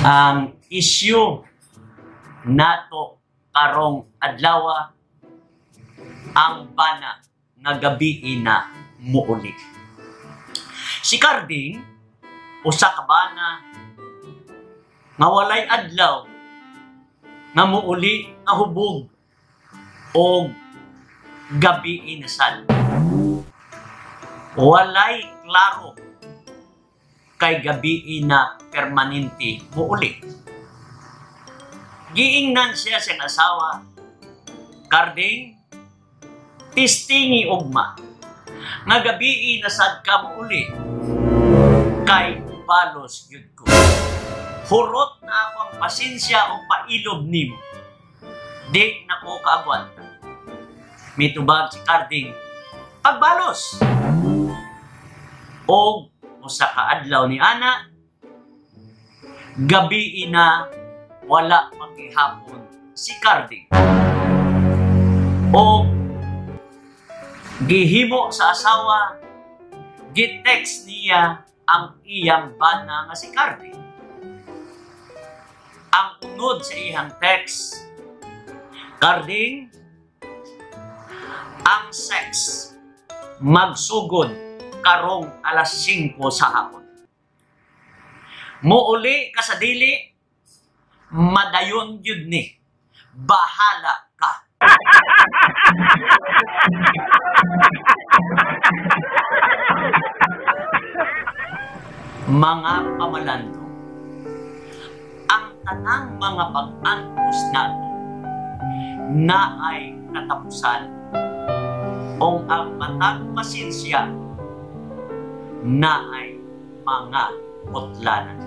Ang issue nato karong adlaw ang bana nga gabi na muuli. Si Carding usa ka bana nga walay adlaw nga muuli nga hubog o gabi na sad. Walay klaro kay gabi na permanente muuli. Giingnan siya sa asawa, Carding, tistingi ugma, nga gabi na sad ka muuli, kay balos yun ko. Hurot na ako ang pasensya o pailob nimo. Di na ko kaagwan. Mitubag si Carding, pagbalos. O usa ka adlaw ni ana, gabi na wala maghihapon si Carding. O gihimo sa asawa, gitext niya ang iyang bana nga si Carding. Ang unod sa iyang text, Carding, ang sex magsugod karong alas 5 sa hapon. Muuli ka sa dili, madayon yun ni. Bahala ka. Mga pamalando, ang tanang mga pag-antos nato na ay katapusan o ang matang pasensya na ay mga putlanan.